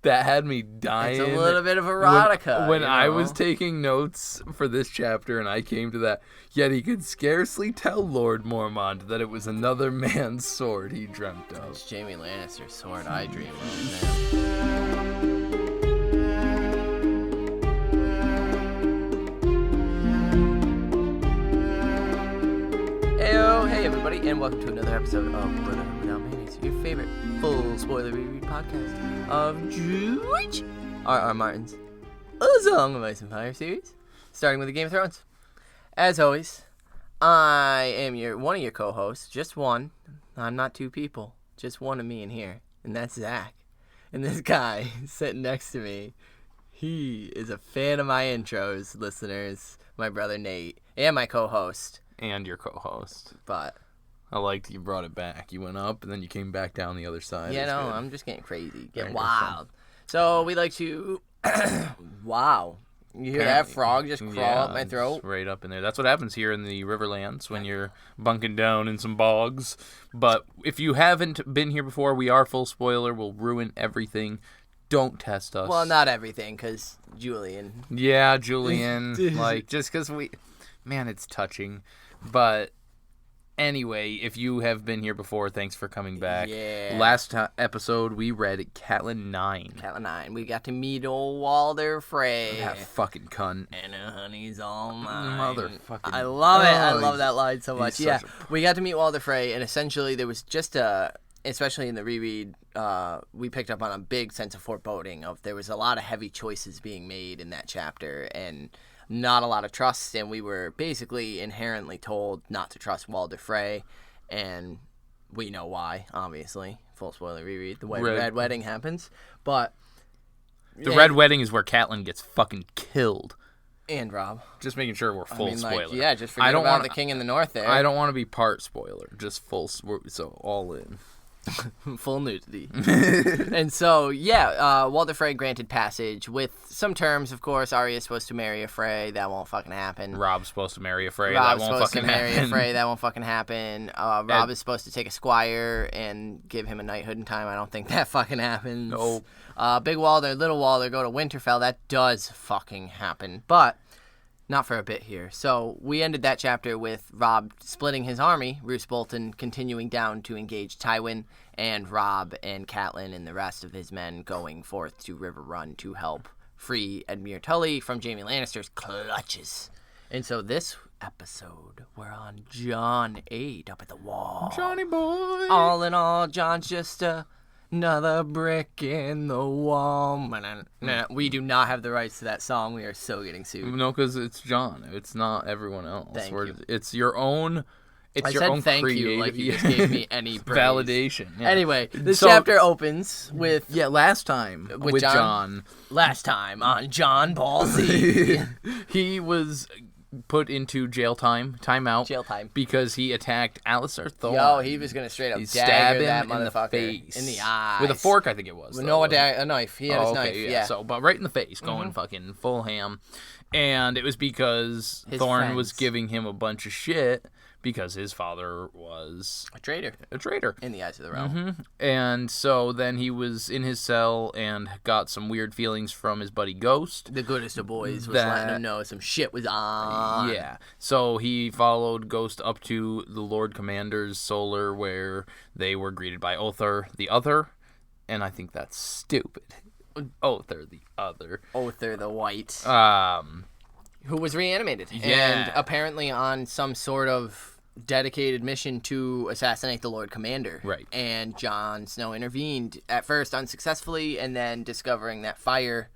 that had me dying. It's a little bit of erotica. When I was taking notes for this chapter and I came to that, yet he could scarcely tell Lord Mormont that it was another man's sword he dreamt of. It's Jaime Lannister's sword I dream of, man. Hey everybody, and welcome to another episode of Brotherhood Without Manners, your favorite full spoiler reread podcast of George R.R. Martin's A Song of Ice and Fire series, starting with the Game of Thrones. As always, I am one of your co-hosts, just one. I'm not two people, just one of me in here, and that's Zach. And this guy sitting next to me, he is a fan of my intros, listeners, my brother Nate, and my co-host. And your co-host. But I liked you brought it back. You went up, and then you came back down the other side. Yeah, no, I'm just getting crazy. Getting wild. So we like to... Wow. You hear that frog just crawl up my throat? Right up in there. That's what happens here in the Riverlands when you're bunking down in some bogs. But if you haven't been here before, we are full spoiler. We'll ruin everything. Don't test us. Well, not everything, because Julian. Yeah, Julian. Just because we... Man, it's touching. But anyway, if you have been here before, thanks for coming back. Yeah. Last episode, we read Catelyn 9. Catelyn 9. We got to meet old Walder Frey. That fucking cunt. And honey's all mine. Motherfucking... I love it. I love that line so much. Yeah, we got to meet Walder Frey, and essentially there was just especially in the reread, we picked up on a big sense of foreboding of there was a lot of heavy choices being made in that chapter, and not a lot of trust, and we were basically inherently told not to trust Walder Frey, and we know why, obviously. Full spoiler reread. The Red Wedding happens, but... The Red Wedding is where Catelyn gets fucking killed. And Rob. Just making sure we're full spoiler. Yeah, just forget about the King in the North there. I don't want to be part spoiler, just full, so all in. Full nudity. And so, Walder Frey granted passage with some terms, of course. Arya's supposed to marry a Frey. That won't fucking happen. Rob's supposed to marry a Frey. That won't fucking happen. Rob is supposed to take a squire and give him a knighthood in time. I don't think that fucking happens. No. Big Walder, Little Walder go to Winterfell. That does fucking happen. But not for a bit here. So we ended that chapter with Rob splitting his army, Roose Bolton continuing down to engage Tywin, and Rob and Catelyn and the rest of his men going forth to River Run to help free Edmure Tully from Jaime Lannister's clutches. And so this episode, we're on Jon 8 up at the wall. Johnny boy! All in all, Jon's just another brick in the wall. We do not have the rights to that song. We are so getting sued. No, because it's Jon. It's not everyone else. Thank you. It's your own. It's your own thank creative, you, like you just gave me any praise. Validation. Yeah. Anyway, this chapter opens with last time with Jon. Last time on Jon Ball Z. He was put into jail time, because he attacked Alliser Thorne. Yo, he was gonna straight up dagger that motherfucker in the eyes with a fork, I think it was. No, a knife. He had his knife. Yeah. So, but right in the face, going fucking full ham, and it was because Thorne was giving him a bunch of shit because his father was a traitor in the eyes of the realm. Mm-hmm. And so then he was in his cell and got some weird feelings from his buddy Ghost. The goodest of boys was letting him know some shit was on. Yeah. So he followed Ghost up to the Lord Commander's Solar, where they were greeted by Other the Other. And I think that's stupid. Other the Other. Other the White. Who was reanimated. Yeah. And apparently on some sort of dedicated mission to assassinate the Lord Commander. Right. And Jon Snow intervened, at first unsuccessfully, and then discovering that fire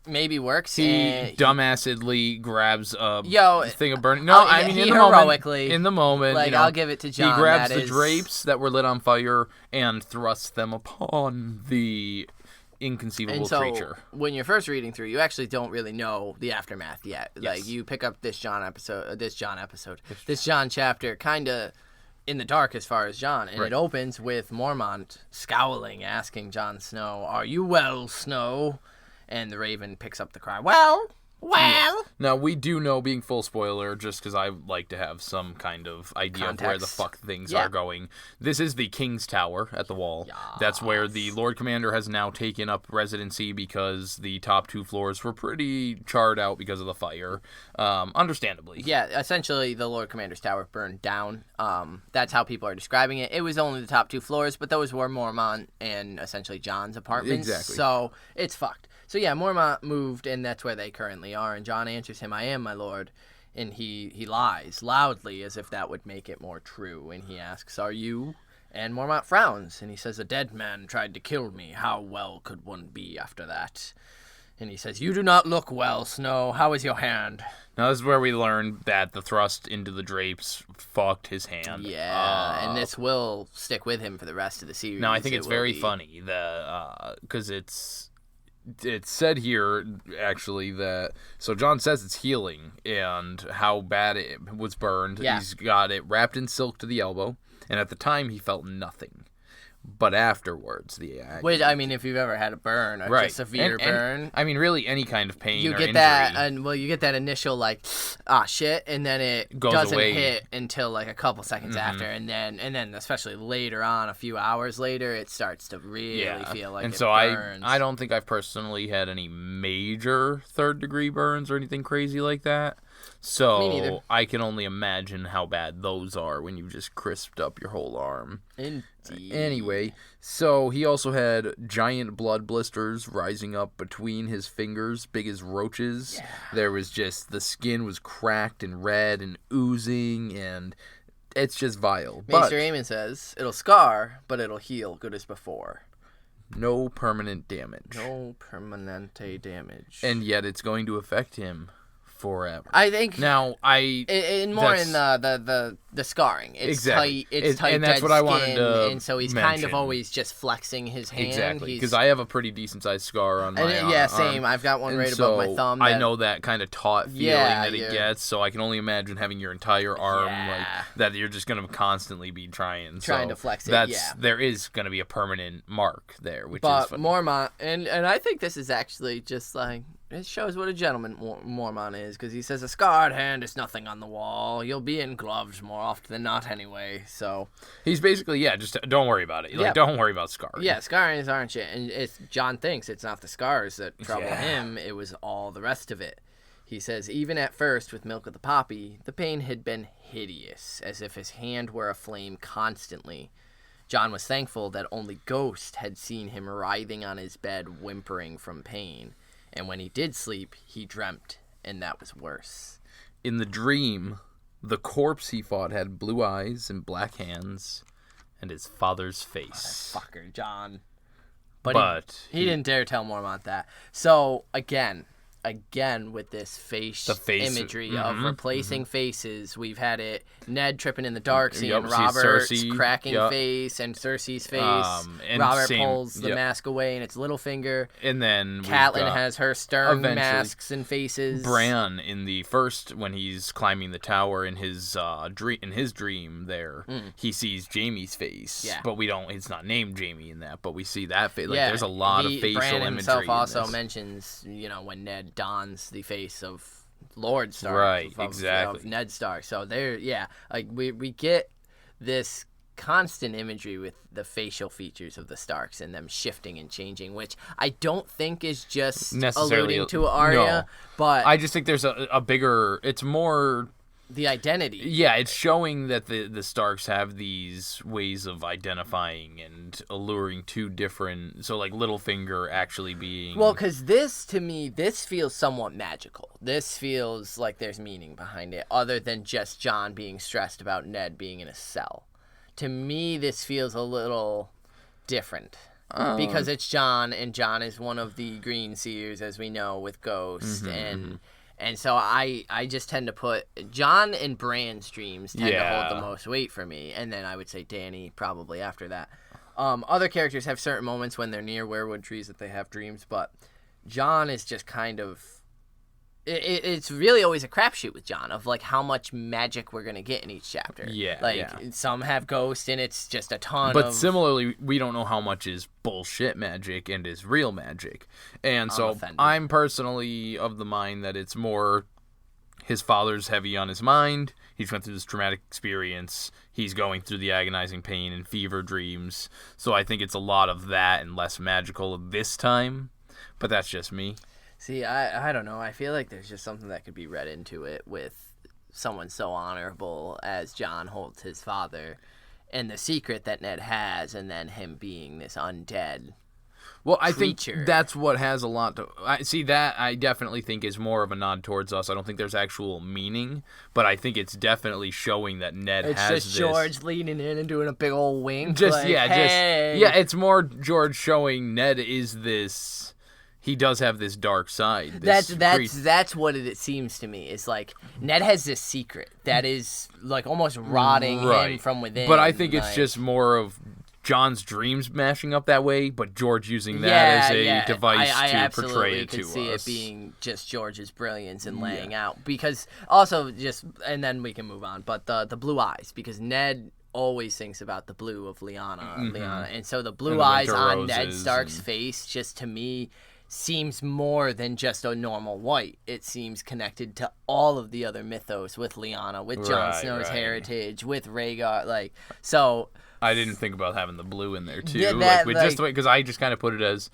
maybe works. He dumbassedly grabs a thing of burning. No, I mean, in the moment, like, I'll give it to Jon. He grabs the drapes that were lit on fire and thrusts them upon the inconceivable creature. When you're first reading through, you actually don't really know the aftermath yet. Yes. Like, you pick up this Jon chapter kind of in the dark as far as Jon, and it opens with Mormont scowling, asking Jon Snow, "Are you well, Snow?" And the Raven picks up the cry, "Well, Well, Now, we do know, being full spoiler, just because I like to have some kind of idea of where the Context. fuck things Yeah. are going. This is the King's Tower at the wall. That's where the Lord Commander has now taken up residency because the top 2 floors were pretty charred out because of the fire. Understandably. yeah, essentially the Lord Commander's tower burned down. That's how people are describing it. It was only the top 2 floors, but those were Mormont and essentially Jon's apartments. Exactly. So it's fucked. So yeah, Mormont moved, and that's where they currently are. And Jon answers him, "I am, my lord." And he lies loudly as if that would make it more true. And he asks, "Are you?" And Mormont frowns, and he says, "A dead man tried to kill me. How well could one be after that?" And he says, "You do not look well, Snow. How is your hand?" Now, this is where we learn that the thrust into the drapes fucked his hand. Yeah, and this will stick with him for the rest of the series. Now, I think It it's will very be- funny because it's said here actually that Jon says it's healing and how bad it was burned. Yeah. He's got it wrapped in silk to the elbow, and at the time he felt nothing, but afterwards the agony. Which, I mean, if you've ever had a burn, a severe burn, I mean, really any kind of pain you or get injury. that, and you get that initial like, ah, shit, and then it Goes doesn't away. hit until like a couple seconds after, and then especially later on, a few hours later, it starts to really feel like and it so burns. I don't think I've personally had any major 3rd-degree burns or anything crazy like that. Me neither. So I can only imagine how bad those are when you've just crisped up your whole arm. Indeed. Anyway, so he also had giant blood blisters rising up between his fingers, big as roaches. Yeah. There was just, the skin was cracked and red and oozing, and it's just vile. But Maester Aemon says, "It'll scar, but it'll heal good as before. no permanent damage. No permanente damage." And yet it's going to affect him forever. I think Now, in more in the scarring. It's Exactly. tight. It's tight. And that's dead what I wanted skin, to and so he's kind of mention. always just flexing his hand. Exactly, He's- because I have a pretty decent sized scar on my yeah, arm. same. I've got one And right above my so thumb. I that- know that kind of taut feeling Yeah, that it you're- gets, so I can only imagine having your entire arm Yeah. like that. You're just gonna constantly be trying Trying so to flex it, That's yeah. there is gonna be a permanent mark there, which is But funny. Mormont, and I think this is actually just like, it shows what a gentleman Mormont is, because he says, "A scarred hand is nothing on the wall. You'll be in gloves more often than not anyway." So He's basically just don't worry about it. Like, Yeah. don't worry about scarring. yeah, scars aren't shit. And Jon thinks it's not the scars that trouble Yeah. him, it was all the rest of it. He says, "Even at first, with Milk of the Poppy, the pain had been hideous, as if his hand were aflame constantly. Jon was thankful that only Ghost had seen him writhing on his bed, whimpering from pain. And when he did sleep, he dreamt, and that was worse." In the dream, the corpse he fought had blue eyes and black hands, and his father's face. Fucker, Jon. But he he didn't dare tell Mormont that. So, again with this The face- imagery of mhm, replacing faces. We've had it, Ned tripping in the dark, seeing Yep, see Robert's Cersei, cracking yep. face and Cersei's face. And Robert same- pulls the yep. mask away and it's Littlefinger. And then we've Catelyn got has her stern eventually masks and faces. Bran in the first, when he's climbing the tower in his dream there, he sees Jaime's face. Yeah. But we don't. It's not named Jaime in that, but we see that face. Like, Yeah, there's a lot of facial Bran imagery. himself in also this. mentions, when Ned dons the face of Lord Stark, Right, of exactly. Ned Stark. So we get this constant imagery with the facial features of the Starks and them shifting and changing, which I don't think is just Necessarily- alluding to Arya, no. but I just think there's a bigger. It's more. the identity. Yeah, it's showing that the Starks have these ways of identifying and alluring two different. So, like, Littlefinger actually being. Well, because this, to me, this feels somewhat magical. This feels like there's meaning behind it, other than just Jon being stressed about Ned being in a cell. To me, this feels a little different. Because it's Jon, and Jon is one of the Green Seers, as we know, with Ghost, and so I just tend to put Jon and Bran's dreams tend to hold the most weight for me, and then I would say Dany probably after that. Other characters have certain moments when they're near weirwood trees that they have dreams, but Jon is just kind of it's really always a crapshoot with Jon of like how much magic we're gonna get in each chapter. Yeah, like yeah. some have ghost and it's just a ton. But of... similarly, we don't know how much is bullshit magic and is real magic, and so offended. I'm personally of the mind that it's more his father's heavy on his mind. He's went through this traumatic experience. He's going through the agonizing pain and fever dreams. So I think it's a lot of that and less magical this time. But that's just me. See, I don't know. I feel like there's just something that could be read into it with someone so honorable as Jon holds his father and the secret that Ned has, and then him being this undead I creature. think that's what has a lot to... I definitely think is more of a nod towards us. I don't think there's actual meaning, but I think it's definitely showing that Ned has this... It's just George leaning in and doing a big old wink. Hey. It's more George showing Ned is this... He does have this dark side. That's what it seems to me. It's like Ned has this secret that is like almost rotting him from within. But I think it's just more of Jon's dreams mashing up that way, but George using that as a device to portray it to us. I absolutely could see it being just George's brilliance in laying out. Because also and then we can move on, but the blue eyes, because Ned always thinks about the blue of Lyanna, and so the blue eyes on Ned Stark's face, just to me, seems more than just a normal white. It seems connected to all of the other mythos with Lyanna, with Jon Snow's heritage, with Rhaegar, so... I didn't think about having the blue in there too, because I just kind of put it as,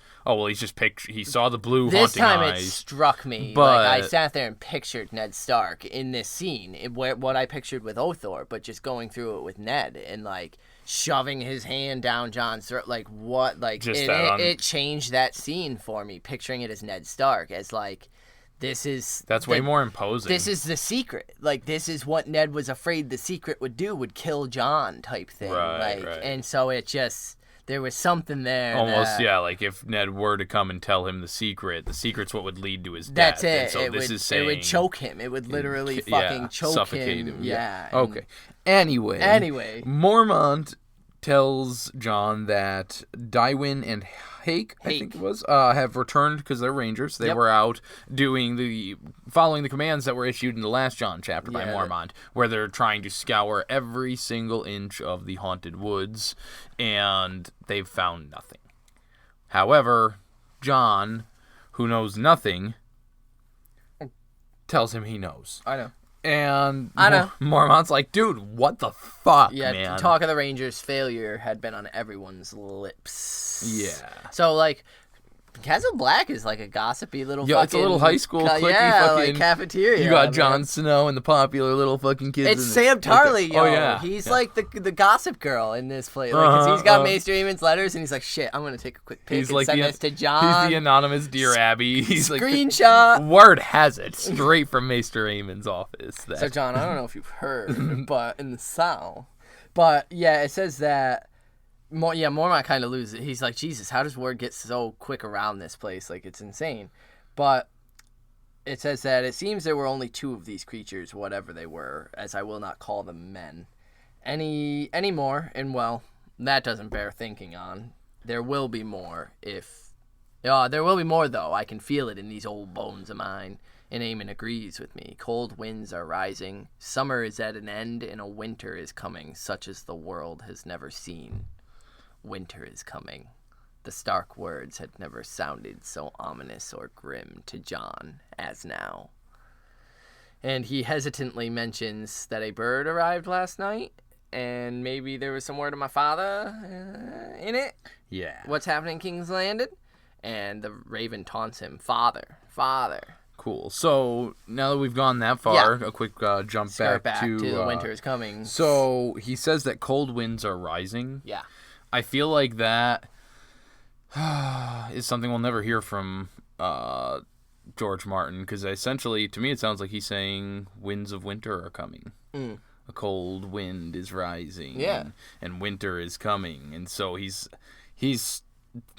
he saw the blue haunting eyes. This time it struck me, but I sat there and pictured Ned Stark in this scene, what I pictured with Othor, but just going through it with Ned and shoving his hand down Jon's throat, it changed that scene for me, picturing it as Ned Stark, as that's way more imposing. This is the secret. This is what Ned was afraid the secret would do, would kill Jon type thing. Right. And so it just, there was something there. Almost, if Ned were to come and tell him the secret's what would lead to his death. That's it. And so it would choke him. It would literally fucking choke suffocate him. Yeah. Okay. Anyway. Mormont tells Jon that Tywin and Hake, I think it was, have returned because they're rangers. They were out following the commands that were issued in the last Jon chapter by Mormont, where they're trying to scour every single inch of the haunted woods, and they've found nothing. However, Jon, who knows nothing, tells him he knows. I know. And Mormont's like, dude, what the fuck, man? Talk of the Rangers' failure had been on everyone's lips. Yeah. So, Castle Black is a gossipy little it's a little high school clicky fucking cafeteria. You got Jon Snow and the popular little fucking kids. It's Sam Tarly, yo. Oh, yeah. He's the gossip girl in this play. Because he's got Maester Aemon's letters, and he's like, shit, I'm going to take a quick pic and send this to Jon. He's the anonymous Dear Abby. He's Screenshot. Word has it, straight from Maester Aemon's office. So, Jon, I don't know if you've heard, but in the South. But, yeah, it says that Mormont kind of loses it. He's like, Jesus, how does word get so quick around this place? It's insane. But it says that it seems there were only 2 of these creatures, whatever they were, as I will not call them men. Any more, and that doesn't bear thinking on. There will be more there will be more, though. I can feel it in these old bones of mine. And Aemon agrees with me. Cold winds are rising. Summer is at an end, and a winter is coming, such as the world has never seen. Winter is coming. The Stark words had never sounded so ominous or grim to Jon as now. And he hesitantly mentions that a bird arrived last night, and maybe there was some word of my father in it. Yeah. What's happening in King's Landing? And the raven taunts him, Father. Cool. So now that we've gone that far, a quick jump back to the winter is coming. So he says that cold winds are rising. Yeah. I feel like that is something we'll never hear from George Martin, because essentially, to me, it sounds like he's saying winds of winter are coming. A cold wind is rising. Yeah. And winter is coming. And so he's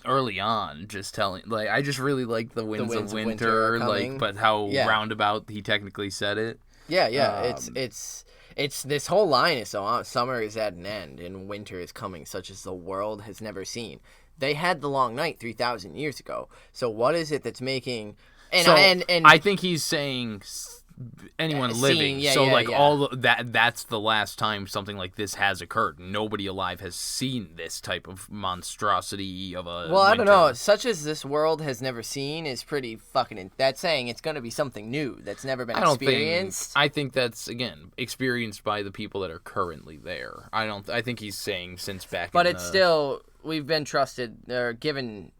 early on just telling, I just really like the winds of winter but how roundabout he technically said it. Yeah. It's this whole line is so summer is at an end and winter is coming, such as the world has never seen. They had the long night 3,000 years ago. So what is it that's making And I think he's saying anyone living. All that's the last time something like this has occurred. Nobody alive has seen this type of monstrosity of a Well, I don't know. Such as this world has never seen is pretty fucking... That's saying it's going to be something new that's never been experienced. I think that's, again, experienced by the people that are currently there. I think he's saying since back But it's still... We've been trusted, or given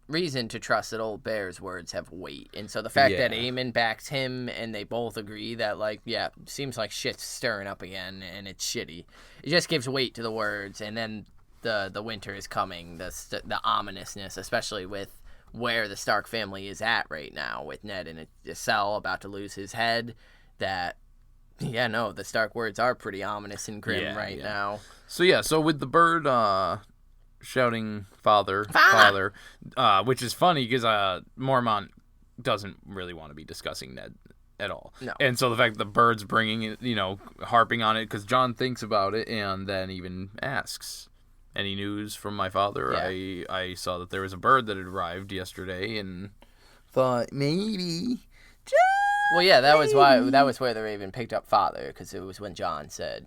reason to trust that old Bear's words have weight. And so the fact that Aemon backs him and they both agree that, seems like shit's stirring up again and it's shitty. It just gives weight to the words. And then the winter is coming, the ominousness, especially with where the Stark family is at right now, with Ned in a cell about to lose his head, the Stark words are pretty ominous and grim now. So with the bird shouting father, which is funny because Mormont doesn't really want to be discussing Ned at all. No. And so the fact that the bird's bringing it, harping on it, because Jon thinks about it and then even asks, any news from my father? Yeah. I saw that there was a bird that had arrived yesterday and thought maybe... Well, yeah, that was where the Raven picked up father, because it was when Jon said,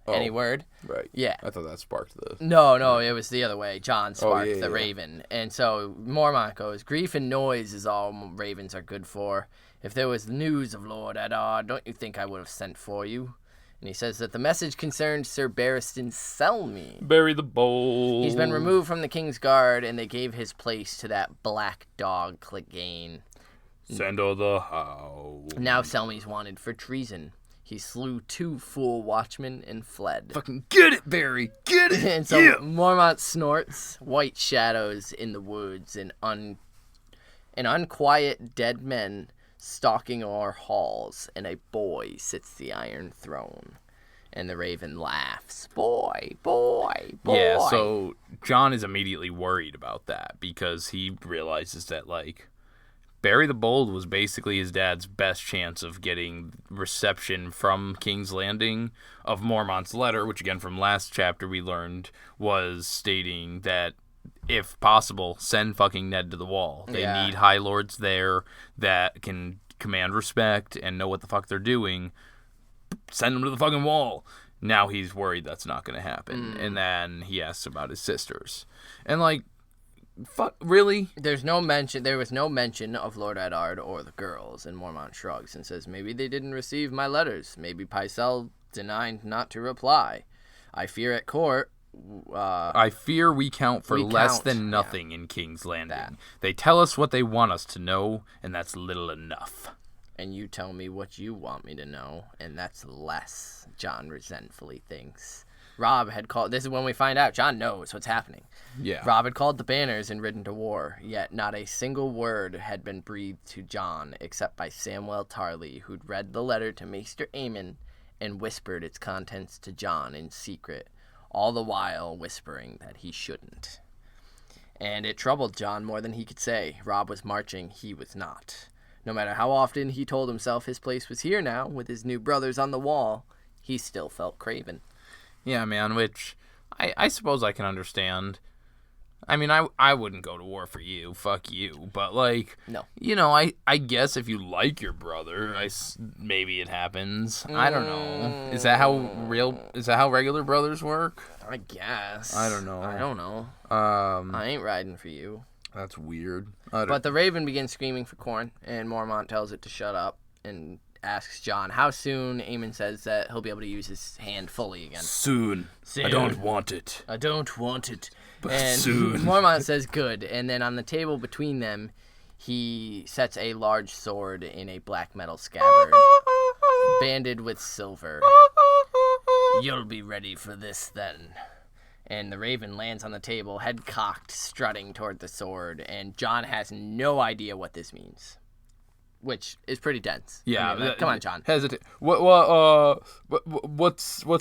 any word? Right. Yeah. I thought that sparked the... No, it was the other way. Jon sparked the Raven. And so Mormont goes, grief and noise is all ravens are good for. If there was news of Lord R.R, don't you think I would have sent for you? And he says that the message concerned Sir Barristan Selmy. Bury the bowl. He's been removed from the King's Guard, and they gave his place to that black dog Clegane. Send her the hound. Now Selmy's wanted for treason. He slew 2 fool watchmen and fled. Fucking get it, Barry! Get it! And so Mormont snorts, white shadows in the woods, and unquiet dead men stalking o'er halls, and a boy sits the Iron Throne. And the Raven laughs. Boy. Yeah, so Jon is immediately worried about that, because he realizes that, Barry the Bold was basically his dad's best chance of getting reception from King's Landing of Mormont's letter, which again from last chapter we learned was stating that if possible, send fucking Ned to the Wall. They need High Lords there that can command respect and know what the fuck they're doing. Send them to the fucking Wall. Now he's worried that's not going to happen. And then he asks about his sisters. And fuck, really? There was no mention of Lord Eddard or the girls, and Mormont shrugs and says, maybe they didn't receive my letters. Maybe Pycelle denied not to reply. I fear at court... I fear we count for less than nothing in King's Landing. They tell us what they want us to know, and that's little enough. And you tell me what you want me to know, and that's less, Jon resentfully thinks. Robb had called... This is when we find out Jon knows what's happening. Yeah. Robb had called the banners and ridden to war, yet not a single word had been breathed to Jon except by Samwell Tarly, who'd read the letter to Maester Aemon and whispered its contents to Jon in secret, all the while whispering that he shouldn't. And it troubled Jon more than he could say. Robb was marching, he was not. No matter how often he told himself his place was here now, with his new brothers on the Wall, he still felt craven. Yeah, man, which I suppose I can understand. I mean, I wouldn't go to war for you. Fuck you. But, no. I guess if you like your brother, maybe it happens. I don't know. Is that how regular brothers work? I guess. I don't know. I ain't riding for you. That's weird. But the Raven begins screaming for corn, and Mormont tells it to shut up and asks Jon how soon. Aemon says that he'll be able to use his hand fully again. Soon. I don't want it. But and soon. Mormont says good, and then on the table between them, he sets a large sword in a black metal scabbard, banded with silver. You'll be ready for this then. And the Raven lands on the table, head cocked, strutting toward the sword, and Jon has no idea what this means. Which is pretty dense. Yeah, come on, Jon. Hesitate. What's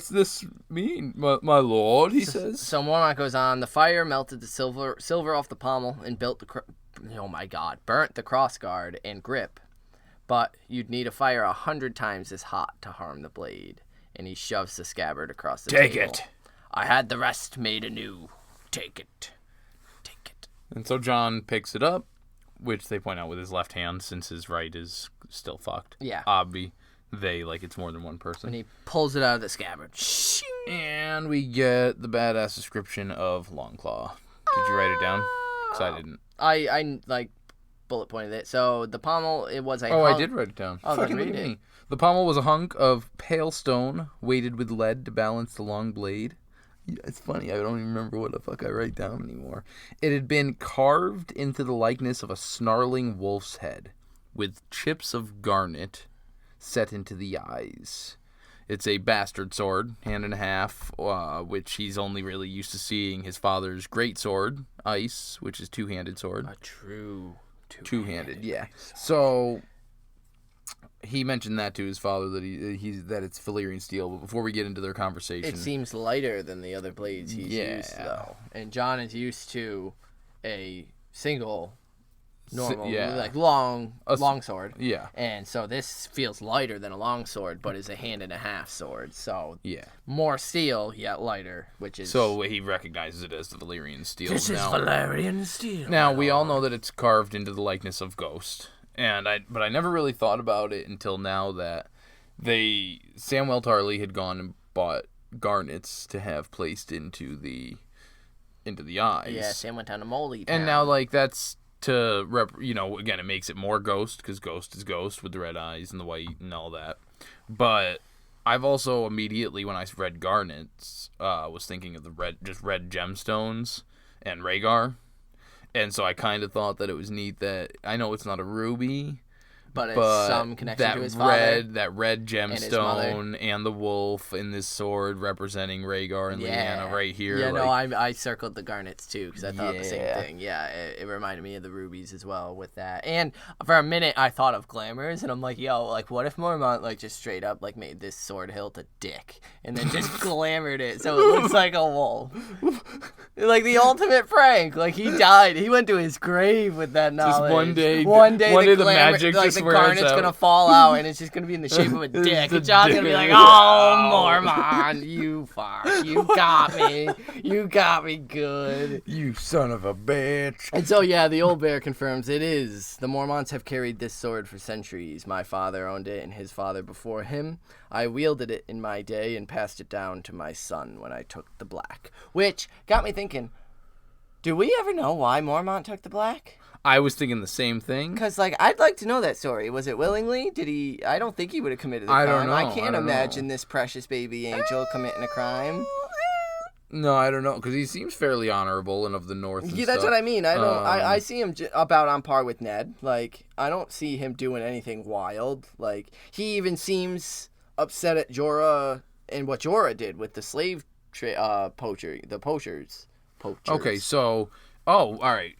this mean, my lord? He says. So Mormont goes on. The fire melted the silver off the pommel and burnt the crossguard and grip. But you'd need a fire 100 times as hot to harm the blade. And he shoves the scabbard across the table. Take it. I had the rest made anew. Take it. And so Jon picks it up, which they point out with his left hand, since his right is still fucked. Yeah. It's more than one person. And he pulls it out of the scabbard. And we get the badass description of Longclaw. Did you write it down? Because I didn't. I like bullet pointed it. So the pommel, it was a I did write it down. Oh, fucking then look read at it. me. The pommel was a hunk of pale stone weighted with lead to balance the long blade. Yeah, it's funny, I don't even remember what the fuck I write down anymore. It had been carved into the likeness of a snarling wolf's head, with chips of garnet set into the eyes. It's a bastard sword, hand and a half, which he's only really used to seeing his father's great sword, Ice, which is two-handed sword. A true Two-handed, yeah. So he mentioned that to his father, that that it's Valyrian steel. But before we get into their conversation, It seems lighter than the other blades he's used, though. And Jon is used to a single, normal, long sword. Yeah. And so this feels lighter than a long sword, but is a hand and a half sword. So Yeah. more steel, yet lighter, which is... So he recognizes it as the Valyrian steel. This is Valyrian steel. Now, we all know that it's carved into the likeness of Ghost. But I never really thought about it until now that Samwell Tarly had gone and bought garnets to have placed into the eyes. Yeah, Sam went down to Molly Town. And now, that's to again, it makes it more Ghost, because Ghost is Ghost with the red eyes and the white and all that. But I've also immediately, when I read garnets, was thinking of the red gemstones and Rhaegar. And so I kind of thought that it was neat that, I know it's not a ruby, but it's some connection to his father. That red gemstone and the wolf in this sword representing Rhaegar and Lyanna right here. Yeah, I circled the garnets too, because I thought the same thing. Yeah, it reminded me of the rubies as well with that. And for a minute I thought of glamours, and I'm like, what if Mormont just straight up made this sword hilt a dick and then just glamoured it so it looks like a wolf? Like the ultimate prank. He died. He went to his grave with that knowledge. Just one day the magic just the garnet's gonna fall out and it's just gonna be in the shape of a dick. And Jon's gonna be like, "Oh, Mormont, you fuck, you got me good, you son of a bitch." And so the old bear confirms it is. The Mormonts have carried this sword for centuries. My father owned it and his father before him. I wielded it in my day and passed it down to my son when I took the black. Which got me thinking, do we ever know why Mormont took the black? I was thinking the same thing. Because, I'd like to know that story. Was it willingly? Did he... I don't think he would have committed a crime. I don't know. I can't imagine this precious baby angel committing a crime. No, I don't know, because he seems fairly honorable and of the North and that's stuff. what I mean. I see him about on par with Ned. I don't see him doing anything wild. He even seems upset at Jorah and what Jorah did with the slave poachers. Okay, so... Oh, all right.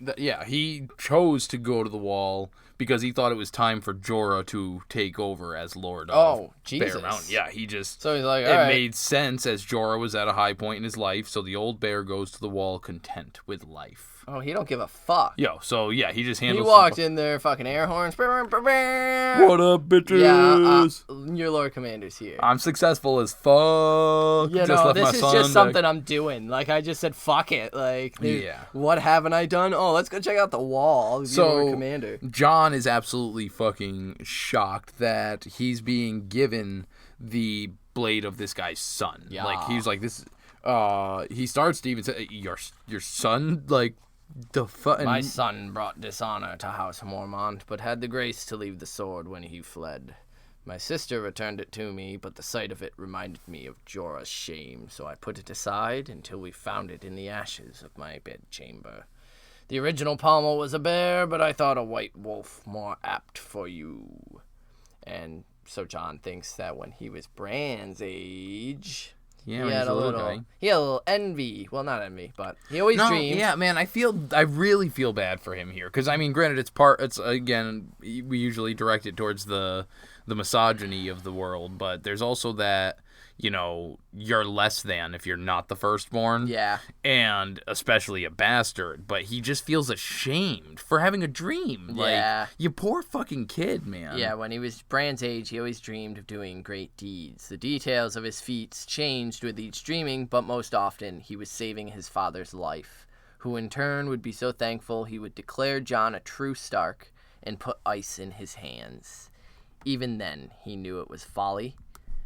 He chose to go to the Wall because he thought it was time for Jorah to take over as Lord of Bear Mountain. Yeah, he just... So he's like, it made sense as Jorah was at a high point in his life, so the old bear goes to the Wall content with life. Oh, he don't give a fuck. He just handles... He walked in there, fucking air horns. What up, bitches? Yeah, your Lord Commander's here. I'm successful as fuck. This is just something I'm doing. I just said, fuck it. What haven't I done? Oh, let's go check out the Wall. Lord Commander. Jon is absolutely fucking shocked that he's being given the blade of this guy's son. Yeah. He's like, this... he starts to even say, your son, the fuck. My son brought dishonor to House Mormont, but had the grace to leave the sword when he fled. My sister returned it to me, but the sight of it reminded me of Jorah's shame, so I put it aside until we found it in the ashes of my bedchamber. The original pommel was a bear, but I thought a white wolf more apt for you. And so Jon thinks that when he was Bran's age... Yeah, he had a little envy. Well, not envy, but he always dreamed. Yeah, man, I really feel bad for him here. Because, granted, again, we usually direct it towards the misogyny of the world, but there's also that, you're less than if you're not the firstborn. Yeah. And especially a bastard. But he just feels ashamed for having a dream. Yeah. You poor fucking kid, man. Yeah, when he was Bran's age, he always dreamed of doing great deeds. The details of his feats changed with each dreaming, but most often he was saving his father's life, who in turn would be so thankful he would declare Jon a true Stark and put ice in his hands. Even then, he knew it was folly.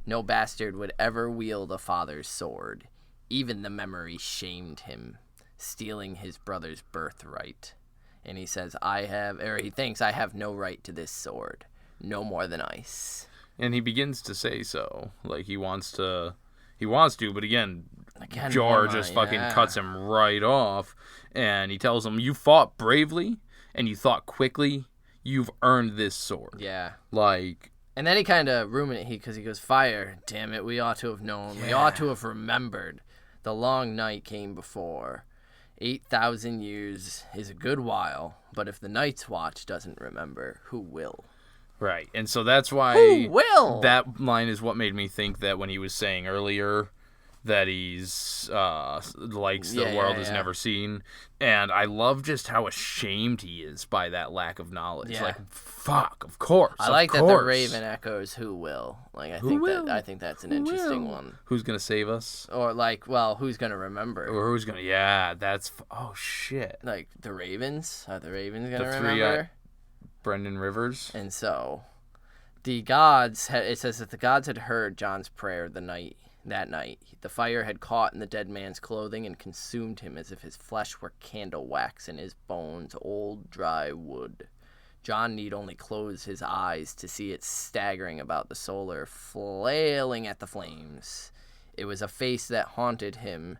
No bastard would ever wield a father's sword. Even the memory shamed him, stealing his brother's birthright. And he says, he thinks, I have no right to this sword. No more than ice. And he begins to say so. Like, he wants to, but again George just fucking cuts him right off. And he tells him, you fought bravely, and you thought quickly. You've earned this sword. Yeah. Like... And then he kind of ruminates, because he goes, fire, damn it, we ought to have known. Yeah. We ought to have remembered. The long night came before. 8,000 years is a good while, but if the Night's Watch doesn't remember, who will? Right, and so that's why... Who will? That line is what made me think that when he was saying earlier that he's likes the world has never seen. And I love just how ashamed he is by that lack of knowledge. Yeah. Like, fuck, of course. I like that the Raven echoes who will. Like, I think that's an interesting one. Who's gonna save us? Or like, well, who's gonna remember? Or who's gonna that's oh shit. Like the Ravens? Are the Ravens gonna remember? Brendan Rivers. And so the gods it says that the gods had heard Jon's prayer that night. The fire had caught in the dead man's clothing and consumed him as if his flesh were candle wax and his bones old dry wood. Jon need only close his eyes to see it staggering about the solar, flailing at the flames. It was a face that haunted him.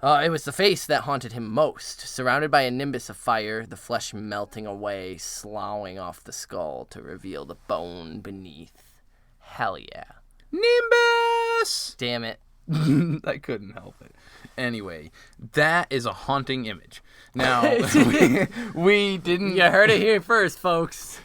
It was the face that haunted him most, surrounded by a nimbus of fire, the flesh melting away, sloughing off the skull to reveal the bone beneath. Hell yeah. Nimbus! Damn it. I couldn't help it. Anyway, that is a haunting image. Now, we didn't... You heard it here first, folks.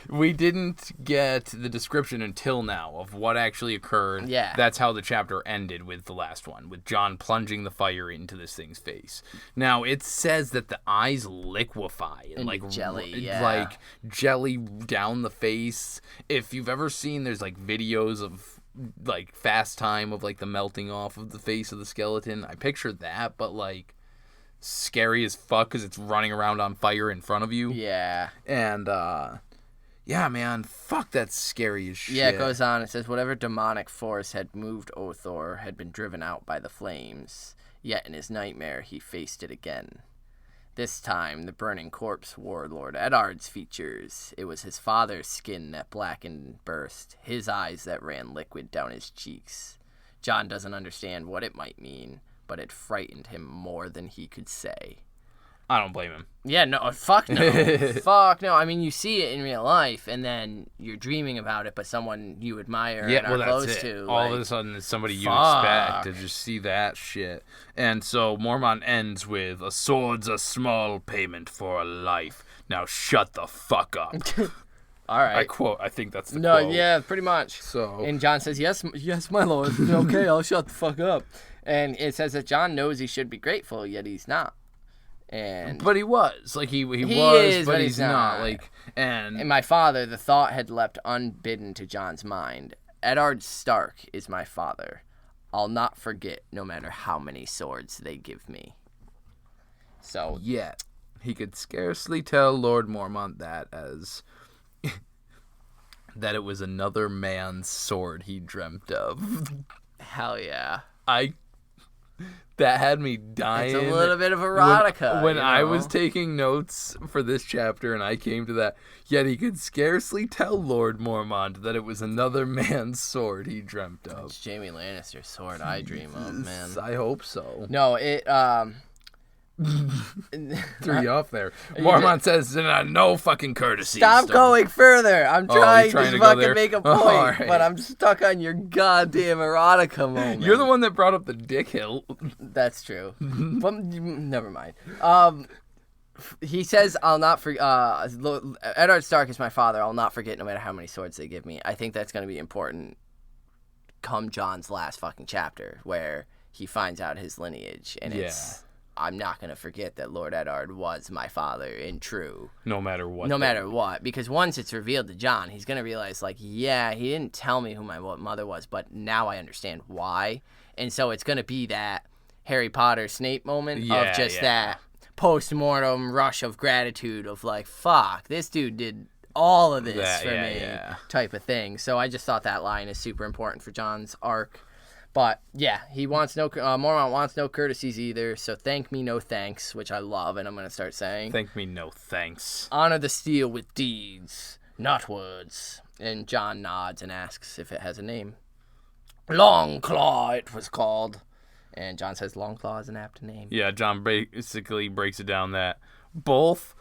We didn't get the description until now of what actually occurred. Yeah. That's how the chapter ended with the last one, with Jon plunging the fire into this thing's face. Now, it says that the eyes liquefy and like jelly, like jelly down the face. If you've ever seen, there's like videos of like fast time of like the melting off of the face of the skeleton. I picture that, but like scary as fuck because it's running around on fire in front of you. Yeah. And yeah, man, fuck, that's scary as shit. Yeah, it goes on. It says, whatever demonic force had moved Othor had been driven out by the flames, yet in his nightmare he faced it again. This time, the burning corpse wore Lord Eddard's features. It was his father's skin that blackened and burst, his eyes that ran liquid down his cheeks. Jon doesn't understand what it might mean, but it frightened him more than he could say. I don't blame him. Yeah, no, fuck no. Fuck no. I mean, you see it in real life, and then you're dreaming about it, but someone you admire and are close to. All of a sudden, it's somebody you expect to just see that shit. And so Mormont ends with, a sword's a small payment for a life. Now shut the fuck up. All right. I quote. I think that's the quote. No, yeah, pretty much. So. And Jon says, yes, my lord. Okay, I'll shut the fuck up. And it says that Jon knows he should be grateful, yet he's not. But he was. Like, he was, but he's not. Like, and my father, the thought had leapt unbidden to Jon's mind. Eddard Stark is my father. I'll not forget, no matter how many swords they give me. So. Yet, he could scarcely tell Lord Mormont that as... that it was another man's sword he dreamt of. Hell yeah. That had me dying. It's a little bit of erotica. When I was taking notes for this chapter and I came to that, yet he could scarcely tell Lord Mormont that it was another man's sword he dreamt of. It's Jaime Lannister's sword I dream of, man. I hope so. No, it, threw you off there. Mormont says, no fucking courtesy. Stop going further. I'm trying to fucking make a point, but I'm stuck on your goddamn erotica moment. You're the one that brought up the dick hilt. That's true. But never mind. He says, I'll not forget. Eddard Stark is my father. I'll not forget, no matter how many swords they give me. I think that's going to be important come Jon's last fucking chapter, where he finds out his lineage, and I'm not going to forget that Lord Eddard was my father in true. No matter what. No matter what. Because once it's revealed to Jon, he's going to realize, like, yeah, he didn't tell me who my mother was, but now I understand why. And so it's going to be that Harry Potter Snape moment of just that post-mortem rush of gratitude of like, fuck, this dude did all of this for me type of thing. So I just thought that line is super important for Jon's arc. But yeah, he wants no Mormont wants no courtesies either. So thank me, no thanks, which I love, and I'm gonna start saying. Thank me, no thanks. Honor the steel with deeds, not words. And Jon nods and asks if it has a name. Longclaw, it was called. And Jon says Longclaw is an apt name. Yeah, Jon basically breaks it down that both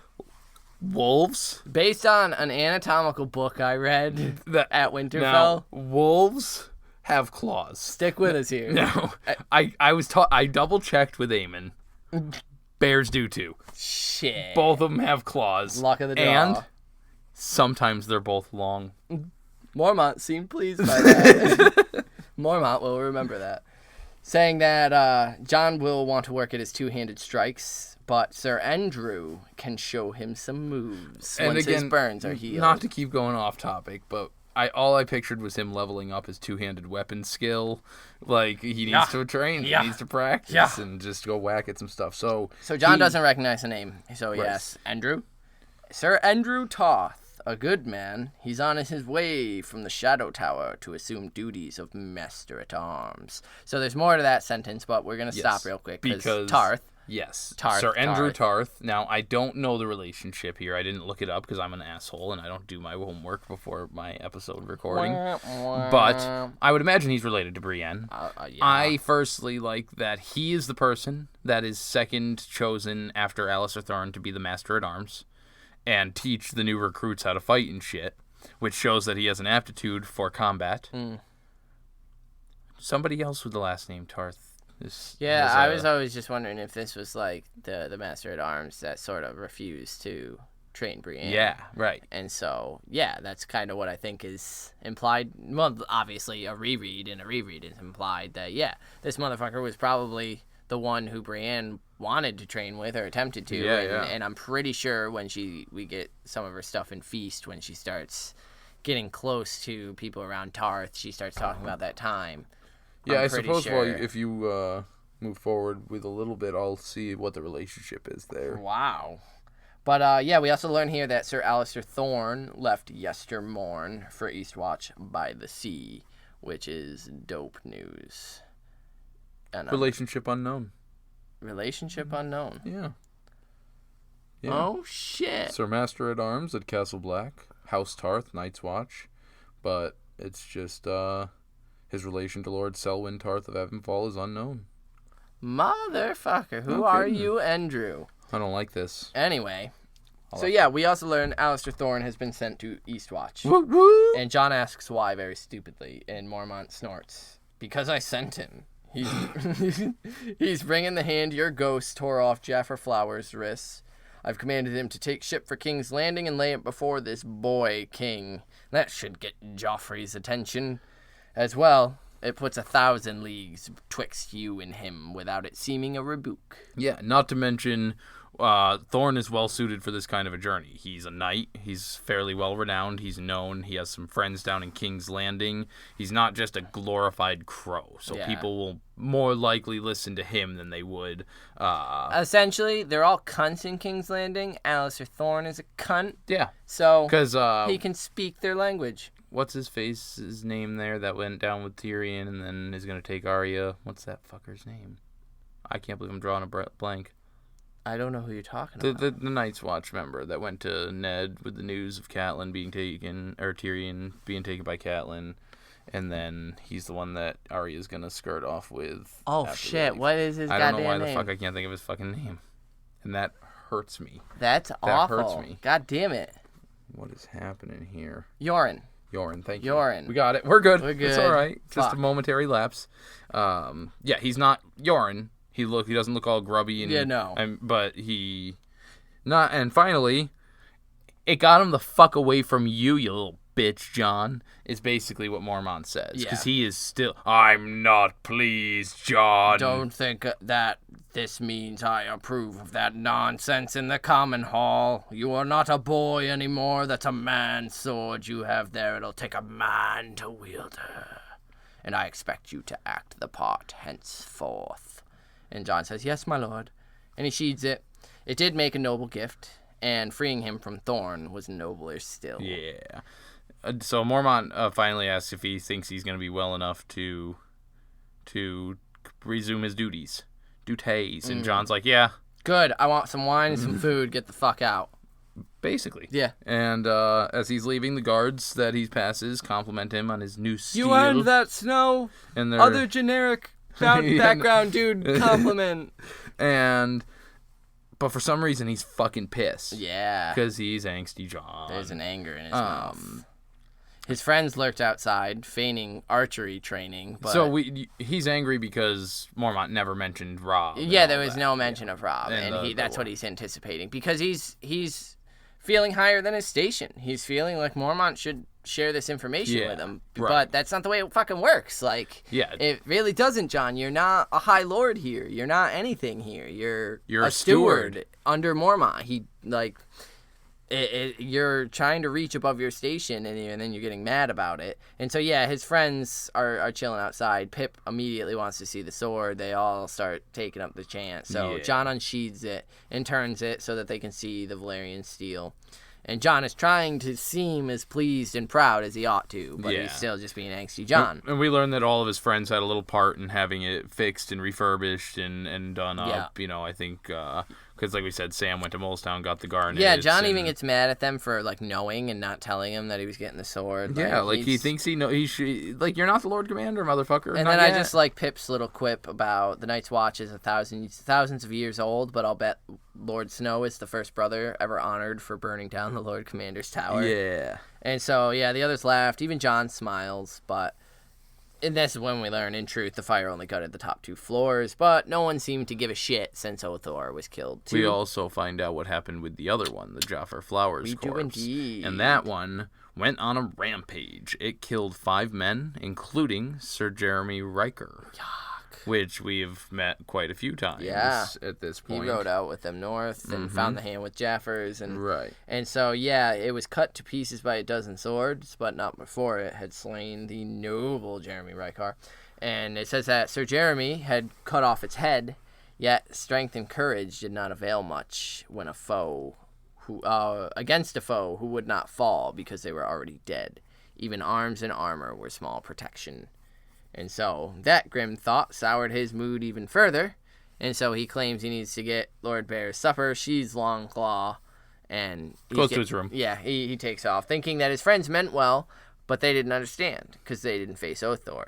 wolves, based on an anatomical book I read at Winterfell. Now, wolves have claws. Stick with us here. No, I double checked with Aemon. Bears do too. Shit. Both of them have claws. Luck of the draw. And sometimes they're both long. Mormont seemed pleased by that. Mormont will remember that. Saying that Jon will want to work at his two-handed strikes, but Sir Andrew can show him some moves once his burns are healed. Not to keep going off topic, but all I pictured was him leveling up his two-handed weapon skill. Like, he needs to train, he needs to practice, and just go whack at some stuff. So Jon doesn't recognize the name. So yes, Andrew. Sir Andrew Toth, a good man. He's on his way from the Shadow Tower to assume duties of Maester-at-Arms. So there's more to that sentence, but we're going to stop real quick. Because Tarth. Yes, Sir Andrew Tarth. Now, I don't know the relationship here. I didn't look it up because I'm an asshole and I don't do my homework before my episode recording. But I would imagine he's related to Brienne. I firstly like that he is the person that is second chosen after Alliser Thorne to be the Maester-at-Arms and teach the new recruits how to fight and shit, which shows that he has an aptitude for combat. Somebody else with the last name Tarth. I was always just wondering if this was like the Maester-at-Arms that sort of refused to train Brienne. Yeah, right. And so, that's kind of what I think is implied. Well, obviously a reread is implied that, this motherfucker was probably the one who Brienne wanted to train with or attempted to. And I'm pretty sure when we get some of her stuff in Feast, when she starts getting close to people around Tarth, she starts talking about that time. Yeah, I suppose if you move forward with a little bit, I'll see what the relationship is there. Wow. But, we also learn here that Sir Alliser Thorne left yestermorn for Eastwatch by the sea, which is dope news. And, relationship unknown. Relationship unknown? Yeah. Oh, shit. Sir Maester-at-Arms at Castle Black, House Tarth, Night's Watch, but it's just, his relation to Lord Selwyn Tarth of Evanfall is unknown. Motherfucker, who are you, Andrew? I don't like this. Anyway, we also learned Alliser Thorne has been sent to Eastwatch. And Jon asks why very stupidly, and Mormont snorts, because I sent him. He's bringing the hand your ghost tore off Jaffar Flower's wrists. I've commanded him to take ship for King's Landing and lay it before this boy king. That should get Joffrey's attention. As well, it puts 1,000 leagues twixt you and him without it seeming a rebuke. Yeah, not to mention, Thorne is well suited for this kind of a journey. He's a knight. He's fairly well renowned. He's known. He has some friends down in King's Landing. He's not just a glorified crow, so people will more likely listen to him than they would. Essentially, they're all cunts in King's Landing. Alliser Thorne is a cunt. Yeah. So he can speak their language. What's his face's name there that went down with Tyrion and then is going to take Arya? What's that fucker's name? I can't believe I'm drawing a blank. I don't know who you're talking about. The Night's Watch member that went to Ned with the news of Catelyn being taken, or Tyrion being taken by Catelyn, and then he's the one that Arya's going to skirt off with. Oh, shit. What is his goddamn name? I don't know why the fuck I can't think of his fucking name. And that hurts me. That's awful. That hurts me. God damn it. What is happening here? Yoren, thank you. Yoren. We got it. We're good. It's all right. Fuck. Just a momentary lapse. He's not Yoren. He doesn't look all grubby and but he not. And finally, it got him the fuck away from you, you little bitch, Jon. Is basically what Mormont says because he is still. I'm not pleased, Jon. Don't think that this means I approve of that nonsense in the common hall. You are not a boy anymore. That's a man's sword you have there. It'll take a man to wield her, and I expect you to act the part henceforth. And Jon says, yes, my lord. And he sheathes it. It did make a noble gift, and freeing him from Thorn was nobler still. Yeah. So Mormont finally asks if he thinks he's going to be well enough to resume his duties. And Jon's like, yeah. Good. I want some wine and some food. Get the fuck out. Basically. Yeah. And as he's leaving, the guards that he passes compliment him on his new steel. You earned that, Snow. And Other generic background dude compliment. But for some reason, he's fucking pissed. Yeah. Because he's angsty Jon. There's an anger in his mouth. His friends lurked outside, feigning archery training. But... So he's angry because Mormont never mentioned Robb. Yeah, there was no mention of Robb, and that's what he's anticipating. Because he's feeling higher than his station. He's feeling like Mormont should share this information with him. Right. But that's not the way it fucking works. Like, it really doesn't, Jon. You're not a high lord here. You're not anything here. You're a steward under Mormont. You're trying to reach above your station, and then you're getting mad about it. And so, yeah, his friends are chilling outside. Pip immediately wants to see the sword. They all start taking up the chant. So Jon unsheathes it and turns it so that they can see the Valyrian steel. And Jon is trying to seem as pleased and proud as he ought to, but he's still just being angsty Jon. And we learned that all of his friends had a little part in having it fixed and refurbished and done up. You know, I think... Because, like we said, Sam went to Molestown, got the garnets. Yeah, Jon even gets mad at them for, like, knowing and not telling him that he was getting the sword. Yeah, he thinks he should... Like, you're not the Lord Commander, motherfucker. And then I just like Pip's little quip about the Night's Watch is thousands of years old, but I'll bet Lord Snow is the first brother ever honored for burning down the Lord Commander's tower. Yeah. And so, yeah, the others laughed. Even Jon smiles, but... And this is when we learn, in truth, the fire only gutted the top 2 floors, but no one seemed to give a shit since Othor was killed, too. We also find out what happened with the other one, the Joffrey Flowers corpse. We do indeed. And that one went on a rampage. It killed 5 men, including Sir Jeremy Riker. Yuck. Which we've met quite a few times at this point. He rode out with them north and found the hand with Jaffers. Right. And so, yeah, it was cut to pieces by a dozen swords, but not before it had slain the noble Jeremy Riker. And it says that Sir Jeremy had cut off its head, yet strength and courage did not avail much when against a foe who would not fall because they were already dead. Even arms and armor were small protection. And so that grim thought soured his mood even further, and so he claims he needs to get Lord Bear's supper. She's Longclaw, and goes to his room. Yeah, he takes off, thinking that his friends meant well, but they didn't understand because they didn't face Othor.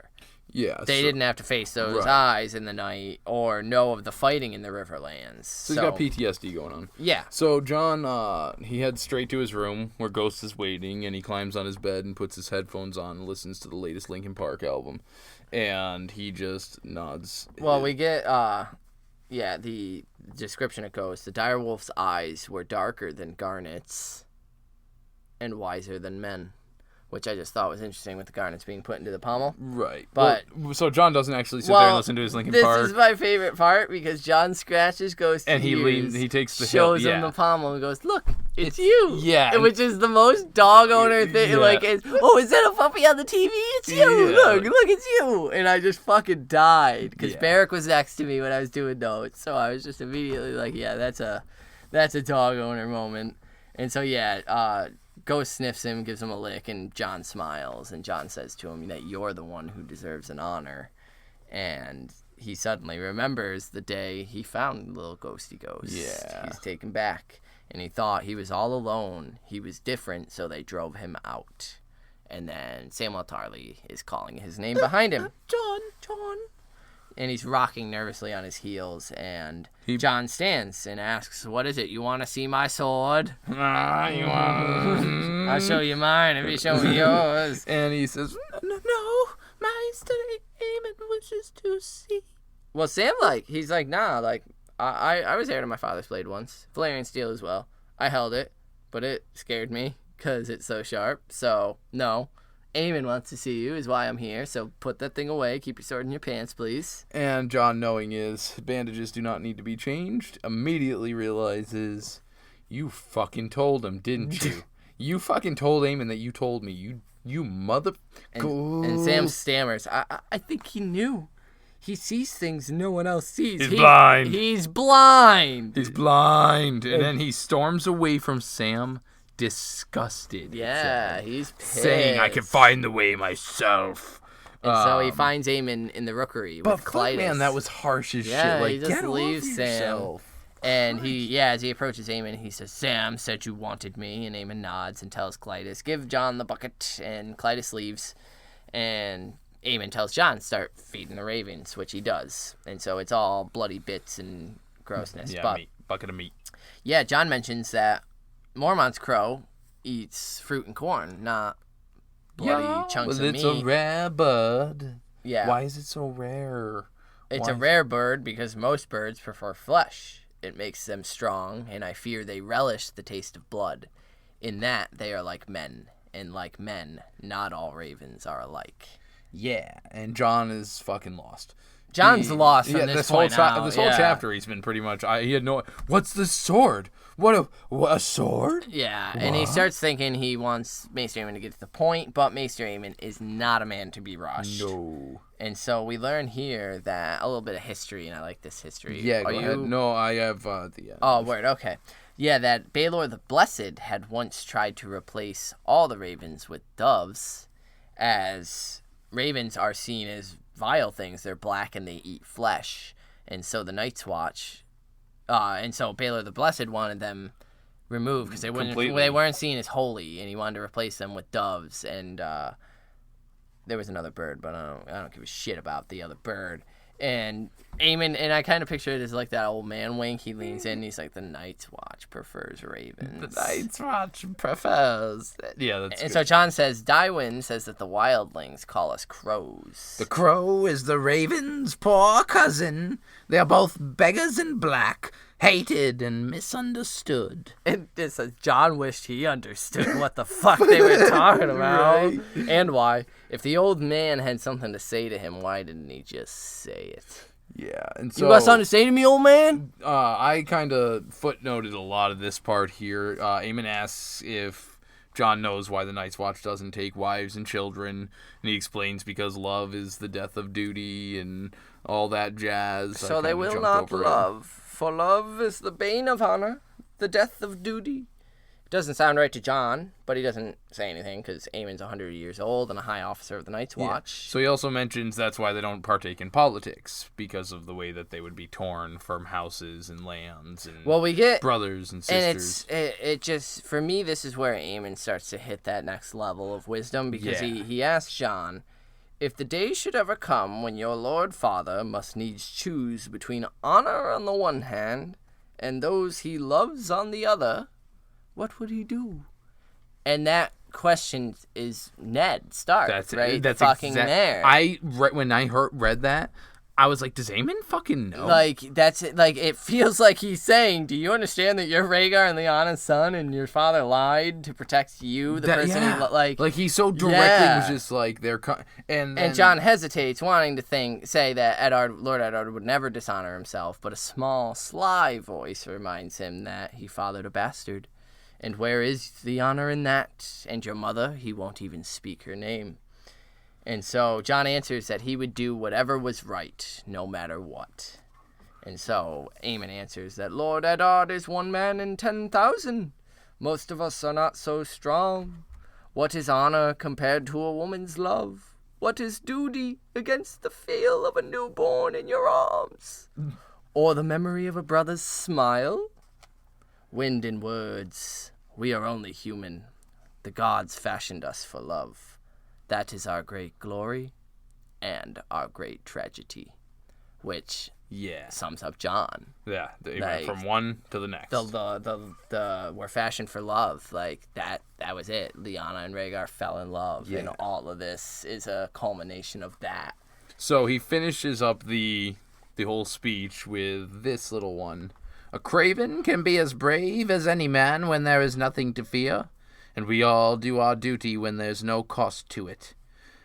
Yeah, they didn't have to face those eyes in the night or know of the fighting in the Riverlands. So he's got PTSD going on. Yeah. So Jon, he heads straight to his room where Ghost is waiting, and he climbs on his bed and puts his headphones on and listens to the latest Linkin Park album. And he just nods. Well, we get, the description it goes. The direwolf's eyes were darker than garnets and wiser than men. Which I just thought was interesting with the garnets being put into the pommel. Right. But so Jon doesn't actually sit there and listen to his Linkin Park. This is my favorite part because Jon scratches Ghost's and he ears, leans, he takes the shows him the pommel and goes, "Look, it's you." Yeah. Which is the most dog owner thing. Yeah. Like, is that a puppy on the TV? It's you. Yeah. Look, it's you. And I just fucking died because Barrick was next to me when I was doing notes, so I was just immediately like, "Yeah, that's a dog owner moment." And so Ghost sniffs him, gives him a lick, and Jon smiles. And Jon says to him that you're the one who deserves an honor. And he suddenly remembers the day he found little Ghosty Ghost. Yeah. He's taken back. And he thought he was all alone. He was different, so they drove him out. And then Samuel Tarly is calling his name behind him. Jon. And he's rocking nervously on his heels, and Jon stands and asks, "What is it? You want to see my sword?" I'll show you mine if you show me yours. And he says, "No, Maester Aemon wishes to see." Well, Sam, he's like, "Nah, I was heir to my father's blade once. Valyrian steel as well. I held it, but it scared me because it's so sharp. So, no. Aemon wants to see you is why I'm here, so put that thing away. Keep your sword in your pants, please." And Jon, knowing his bandages do not need to be changed, immediately realizes, you fucking told him, didn't you? You fucking told Aemon that you told me. You mother... And Sam stammers, I think he knew. he sees things no one else sees. He's blind. He's blind. He's blind. And then he storms away from Sam, disgusted. Yeah, he's pissed. Saying, I can find the way myself. And so he finds Aemon in the rookery with Clytus. Man, that was harsh as shit. Like, he just get leaves over Sam. yourself. And as he approaches Aemon, he says, Sam said you wanted me. And Aemon nods and tells Clytus, give Jon the bucket. And Clytus leaves. And Aemon tells Jon, start feeding the ravens, which he does. And so it's all bloody bits and grossness. Yeah, but, meat. Bucket of meat. Yeah, Jon mentions that Mormont's crow eats fruit and corn, not bloody chunks of meat. It's a rare bird. Yeah. Why is it so rare? It's a rare bird because most birds prefer flesh. It makes them strong, and I fear they relish the taste of blood. In that, they are like men, and like men, not all ravens are alike. Yeah, and Jon is fucking lost. Jon's lost from this point out. This whole chapter, he's been pretty much. He had no. What's the sword? What a sword? Yeah, and he starts thinking he wants Maester Aemon to get to the point, but Maester Aemon is not a man to be rushed. No. And so we learn here that a little bit of history, and I like this history. Yeah, go ahead. No, I have the end. Oh, word, okay. Yeah, that Baelor the Blessed had once tried to replace all the ravens with doves, as ravens are seen as vile things. They're black and they eat flesh. And so the Night's Watch, and so Baelor the Blessed wanted them removed because they weren't seen as holy, and he wanted to replace them with doves. And there was another bird, but I don't give a shit about the other bird. And Aemon, and I kind of picture it as like that old man wink. He leans in and he's like, the Night's Watch prefers ravens. The Night's Watch prefers. Yeah, that's And good. so Jon says, Dywyn says that the wildlings call us crows. The crow is the raven's poor cousin. They are both beggars and black, hated and misunderstood. And it says Jon wished he understood what the fuck they were talking about. Right. And why. If the old man had something to say to him, why didn't he just say it? Yeah, and so... You got something to say to me, old man? I kind of footnoted a lot of this part here. Aemon asks if Jon knows why the Night's Watch doesn't take wives and children, and he explains because love is the death of duty and all that jazz. So they will not love, for love is the bane of honor, the death of duty. It doesn't sound right to Jon, but he doesn't say anything because Aemon's 100 years old and a high officer of the Night's Watch. Yeah. So he also mentions that's why they don't partake in politics, because of the way that they would be torn from houses and lands and we get brothers and sisters. And it just, for me, this is where Aemon starts to hit that next level of wisdom, because he asks Jon, if the day should ever come when your Lord Father must needs choose between honor on the one hand and those he loves on the other, what would he do? And that question is Ned Stark, right? That's fucking there. When I read that, I was like, does Aemon fucking know? Like, that's it. Like, it feels like he's saying, do you understand that you're Rhaegar and Lyanna's son, and your father lied to protect you, the person he like he so directly was just like, and Jon hesitates, wanting to say that Lord Eddard would never dishonor himself, but a small, sly voice reminds him that he fathered a bastard. And where is the honor in that? And your mother, he won't even speak her name. And so Jon answers that he would do whatever was right, no matter what. And so Aemon answers that Lord Eddard is one man in 10,000. Most of us are not so strong. What is honor compared to a woman's love? What is duty against the feel of a newborn in your arms? Or the memory of a brother's smile? Wind in words, we are only human. The gods fashioned us for love. That is our great glory and our great tragedy, which sums up Jon. Yeah, they went from one to the next. We're fashioned for love. Like, that was it. Lyanna and Rhaegar fell in love, and all of this is a culmination of that. So he finishes up the whole speech with this little one. A craven can be as brave as any man when there is nothing to fear, and we all do our duty when there's no cost to it.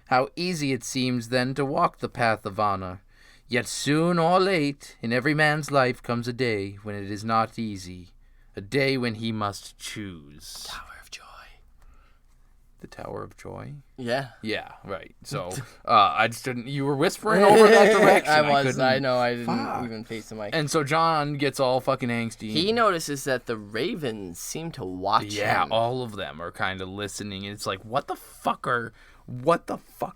How easy it seems then to walk the path of honor, yet soon or late in every man's life comes a day when it is not easy, a day when he must choose. Tower of Joy. The Tower of Joy? Yeah. Yeah, right. So, I just didn't... You were whispering over that direction. I was. couldn't- I know. I didn't Fuck. even face the mic. And so Jon gets all fucking angsty. He notices that the ravens seem to watch him. All of them are kind of listening. And it's like, what the fuck are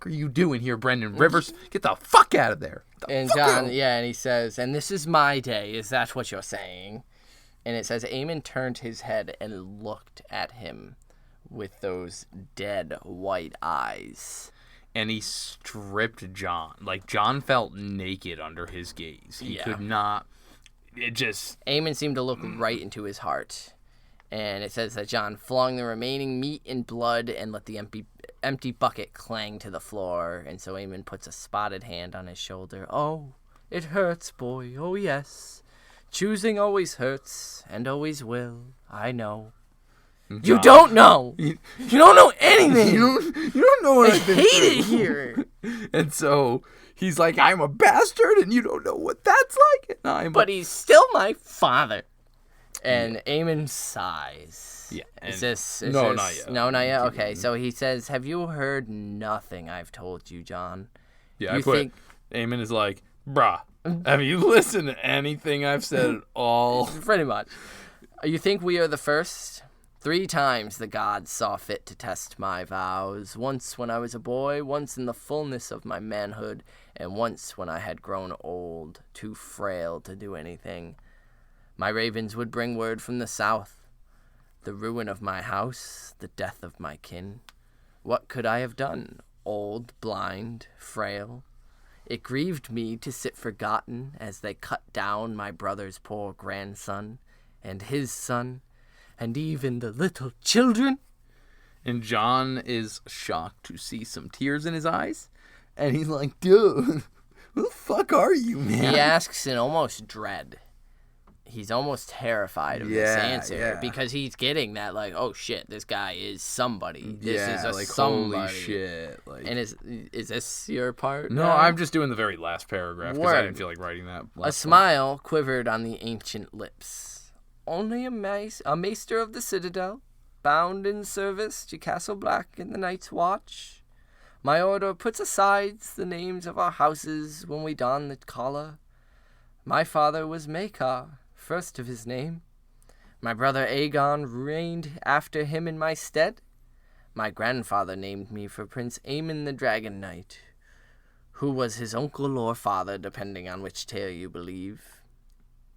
you doing here, Brendan Rivers? Get the fuck out of there. And Jon, and he says, and this is my day. Is that what you're saying? And it says, Aemon turned his head and looked at him with those dead white eyes. And he stripped Jon. Like, Jon felt naked under his gaze. He could not... It just... Aemon seemed to look right into his heart. And it says that Jon flung the remaining meat and blood and let the empty bucket clang to the floor. And so Aemon puts a spotted hand on his shoulder. Oh, it hurts, boy. Oh, yes. Choosing always hurts and always will. I know. Jon, you don't know. You don't know anything. You don't know what I've been hate through. it here. And so he's like, I'm a bastard, and you don't know what that's like. And but he's still my father. And Aemon sighs. Yeah. Is this... Not yet. No, not yet. Okay, so he says, have you heard nothing I've told you, Jon? Yeah, Aemon is like, bruh, have you listened to anything I've said at all? Pretty much. You think we are the first? 3 times the gods saw fit to test my vows. Once when I was a boy, once in the fullness of my manhood, and once when I had grown old, too frail to do anything. My ravens would bring word from the south. The ruin of my house, the death of my kin. What could I have done? Old, blind, frail. It grieved me to sit forgotten as they cut down my brother's poor grandson, and his son, and even the little children. And Jon is shocked to see some tears in his eyes. And he's like, dude, who the fuck are you, man? He asks in almost dread. He's almost terrified of this answer because he's getting that, like, oh shit, this guy is somebody. This is a like, somebody. holy shit. Like, and is this your part? No, now? I'm just doing the very last paragraph because I didn't feel like writing that. A smile quivered on the ancient lips. Only a maester of the citadel, bound in service to Castle Black in the night's watch. My order puts aside the names of our houses when we don the collar. My father was Maekar, first of his name. My brother Aegon reigned after him in my stead. My grandfather named me for Prince Aemon the Dragon Knight, who was his uncle or father, depending on which tale you believe.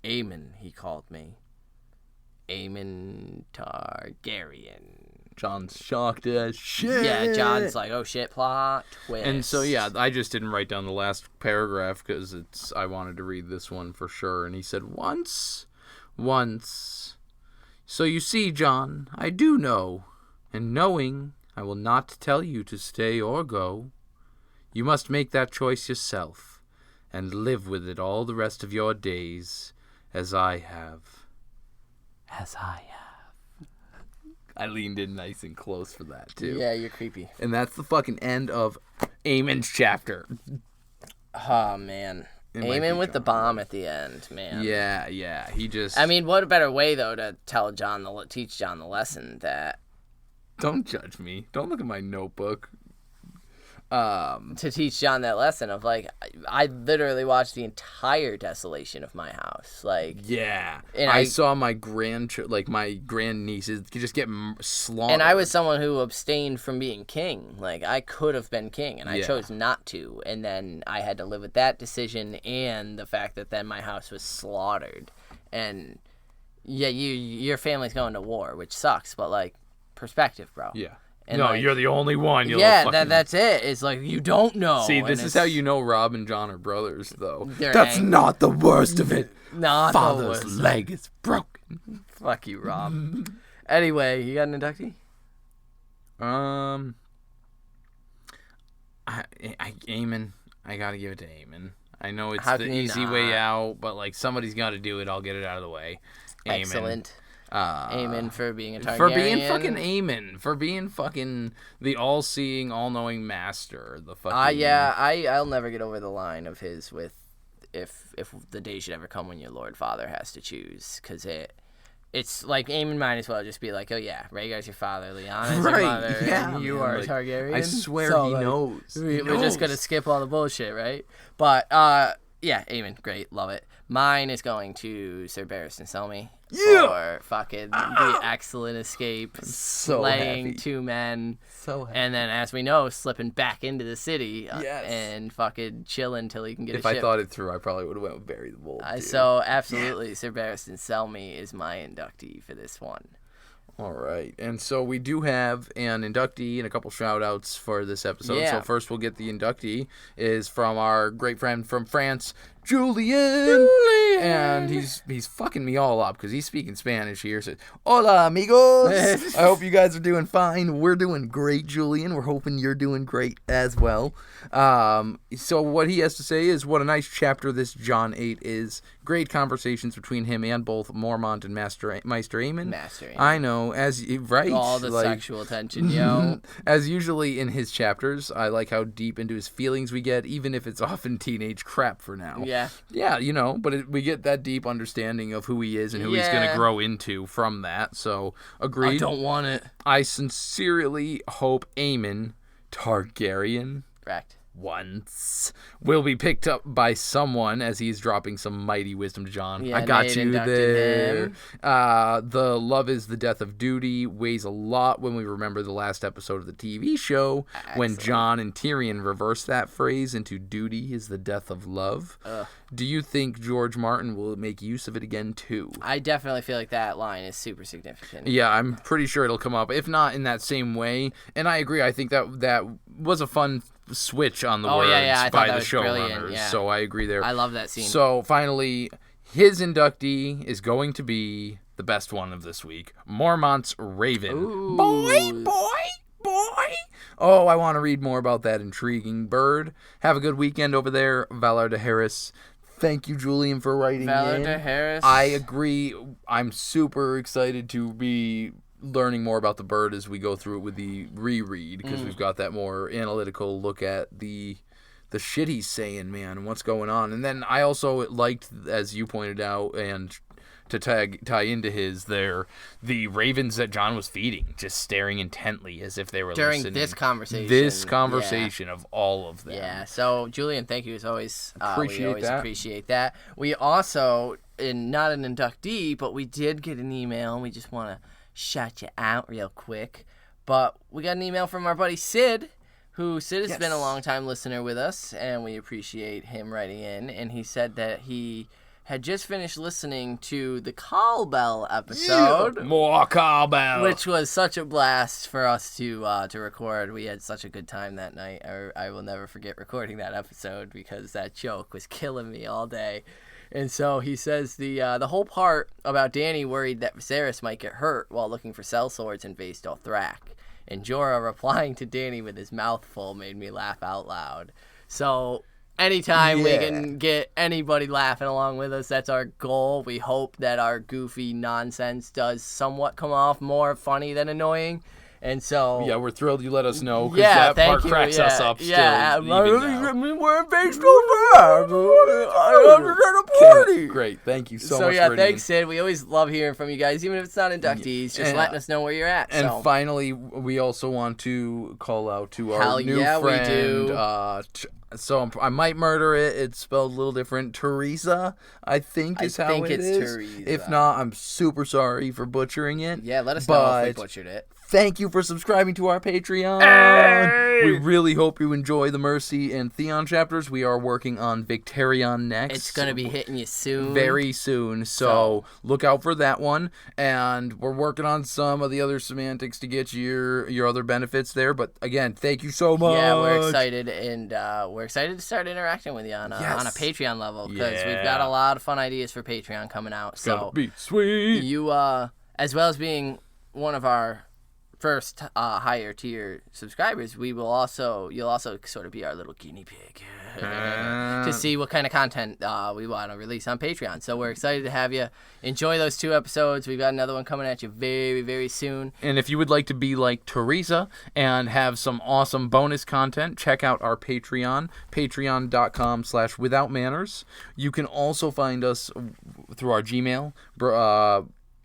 Aemon, he called me. Aemon Targaryen. Jon's shocked as shit. Yeah, Jon's like, oh shit, plot twist. And so, yeah, I just didn't write down the last paragraph because I wanted to read this one for sure. And he said, once. So you see, Jon, I do know. And knowing, I will not tell you to stay or go. You must make that choice yourself and live with it all the rest of your days, as I have. I leaned in nice and close for that, too. Yeah, you're creepy. And that's the fucking end of Aemon's chapter. Oh, man. Aemon with the bomb at the end, man. Yeah. He just... I mean, what a better way, though, to teach Jon the lesson that... Don't judge me. Don't look at my notebook. To teach Jon that lesson of, like, I literally watched the entire desolation of my house. Like, yeah. And I saw my my grandnieces just get slaughtered. And I was someone who abstained from being king. Like, I could have been king, and I chose not to. And then I had to live with that decision and the fact that then my house was slaughtered. And, yeah, your family's going to war, which sucks, but, like, perspective, bro. Yeah. And no, like, you're the only one. That's it. It's like, you don't know. See, this is how you know Rob and Jon are brothers, though. That's not the worst of it. Not Father's the worst. leg is broken. Fuck you, Rob. Anyway, you got an inductee? Aemon. I gotta give it to Aemon. I know it's How the can you easy not? way out, but like somebody's got to do it. I'll get it out of the way. Aemon. Excellent. Aemon for being a Targaryen. For being fucking Aemon. For being fucking the all-seeing, all-knowing master. The fucking... I'll never get over the line of his with if the day should ever come when your Lord Father has to choose, because it it's like Aemon might as well just be like, oh yeah, Rhaegar's your father, Lyanna's Right, your mother, yeah, and you man, are a like, Targaryen. I swear So, he like, knows. We're just gonna skip all the bullshit, right? But yeah, Aemon, great, love it. Mine is going to Sir Barristan Selmy for fucking the excellent escape, So slaying happy. 2 men, So happy. and then, as we know, slipping back into the city Yes. and fucking chilling until he can get If a I ship. thought it through, I probably would have went with Barry the Bold. Too. So, absolutely, Sir Barristan Selmy is my inductee for this one. All right. And so we do have an inductee and a couple shout-outs for this episode. Yeah. So first we'll get the inductee is from our great friend from France, Julian. And he's fucking me all up because he's speaking Spanish here. So, hola, amigos. I hope you guys are doing fine. We're doing great, Julian. We're hoping you're doing great as well. So what he has to say is what a nice chapter this Jon 8 is. Great conversations between him and both Mormont and Maester Aemon. Master Aemon. I know, right? All the sexual tension, yo. As usually in his chapters, I like how deep into his feelings we get, even if it's often teenage crap for now. Yeah. Yeah, but we get that deep understanding of who he is and who he's going to grow into from that. So, agreed. I don't want it. I sincerely hope Aemon Targaryen Correct. once will be picked up by someone as he's dropping some mighty wisdom to Jon. Yeah, I got Nate you inducted there. him. The love is the death of duty weighs a lot when we remember the last episode of the TV show when Excellent. Jon and Tyrion reverse that phrase into duty is the death of love. Do you think George Martin will make use of it again too? I definitely feel like that line is super significant. Yeah, I'm pretty sure it'll come up, if not in that same way. And I agree. I think that was a fun switch on the words I thought by that the was brilliant, showrunners. yeah. So I agree there. I love that scene. So finally, his inductee is going to be the best one of this week, Mormont's Raven. Ooh. Boy. Oh, I want to read more about that intriguing bird. Have a good weekend over there, Valar de Harris. Thank you, Julian, for writing Valar in. de Harris. I agree. I'm super excited to be learning more about the bird as we go through it with the reread because we've got that more analytical look at the shit he's saying, man, and what's going on. And then I also liked, as you pointed out, and to tie into the ravens that Jon was feeding, just staring intently as if they were During listening. this conversation. This conversation of all of them. Yeah, so Julian, thank you as always. We always that. appreciate that. We also, not an inductee, but we did get an email, and we just want to shout you out real quick. But we got an email from our buddy Sid, Sid has been a long-time listener with us, and we appreciate him writing in. And he said that he had just finished listening to the Call Bell episode. Yeah. More Call Bell. Which was such a blast for us to record. We had such a good time that night. I will never forget recording that episode because that joke was killing me all day. And so he says the whole part about Dany worried that Viserys might get hurt while looking for sellswords in Vaes Dothrak. And Jorah replying to Dany with his mouth full made me laugh out loud. So anytime we can get anybody laughing along with us, that's our goal. We hope that our goofy nonsense does somewhat come off more funny than annoying. And so... Yeah, we're thrilled you let us know, because that part cracks us up still. Yeah, we're in Vaes Dothrak. Great, thank you so much for thanks, Sid. We always love hearing from you guys, even if it's not inductees, just letting us know where you're at. And finally, we also want to call out to our Hell new yeah, friend. we do. So I might murder it. It's spelled a little different. Teresa, I think is how it is. Teresa. If not, I'm super sorry for butchering it. Yeah, let us know if we butchered it. Thank you for subscribing to our Patreon. Hey! We really hope you enjoy the Mercy and Theon chapters. We are working on Victarion next. It's going to be hitting you soon. Very soon. So look out for that one. And we're working on some of the other semantics to get your other benefits there. But again, thank you so much. Yeah, we're excited. And we're excited to start interacting with you on a Patreon level. Because we've got a lot of fun ideas for Patreon coming out. It's going to be sweet. You, as well as being one of our first higher tier subscribers, you'll also sort of be our little guinea pig to see what kind of content we want to release on Patreon. So we're excited to have you enjoy those 2 episodes. We've got another one coming at you very, very soon. And if you would like to be like Teresa and have some awesome bonus content, check out our Patreon, patreon.com/withoutmanners. You can also find us through our Gmail,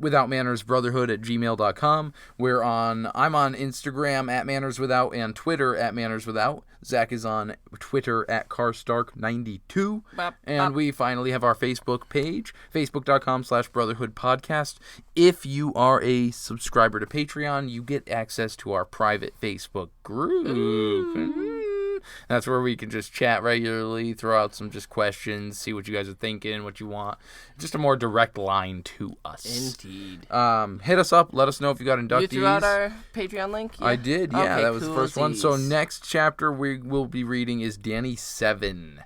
Without Manners Brotherhood at gmail.com. I'm on Instagram at Manners Without and Twitter at Manners Without. Zach is on Twitter at Carstark92. And we finally have our Facebook page, facebook.com/Brotherhood Podcast. If you are a subscriber to Patreon, you get access to our private Facebook group. That's where we can just chat regularly, throw out some just questions, see what you guys are thinking, what you want. Just a more direct line to us. Indeed. Hit us up. Let us know if you got inductees. You threw out our Patreon link? Yeah? I did, yeah. Okay, that was the first one. So coolsies. next chapter we will be reading is Dany 7.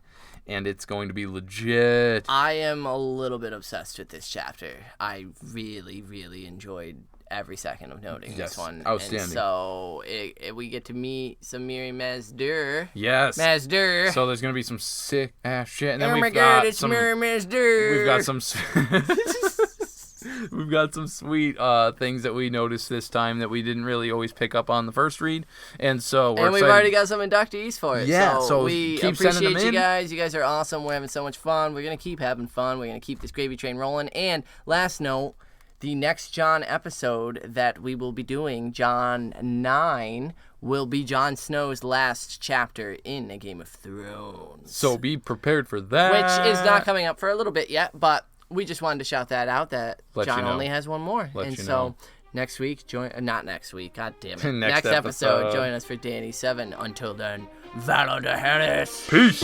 And it's going to be legit. I am a little bit obsessed with this chapter. I really, really enjoyed every second of noting this one. Outstanding. And so we get to meet some Miri Maester. Yes. Maester. So there's going to be some sick ass shit. And then Oh my we've god, got it's some, Miri Maester. We've got some we've got some sweet things that we noticed this time that we didn't really always pick up on the first read. And so we're we've excited. already got some inductees for it. Yeah, so so we keep sending them appreciate you in. guys. You guys are awesome. We're having so much fun. We're going to keep having fun. We're going to keep this gravy train rolling. And last note, the next Jon episode that we will be doing, Jon 9, will be Jon Snow's last chapter in A Game of Thrones. So be prepared for that. Which is not coming up for a little bit yet, but we just wanted to shout that out that Let Jon you know. only has one more. Let and you so know. next week, not next week, god damn it. Next episode, episode. join us for Dany 7. Until then, Valor to Harris. Peace.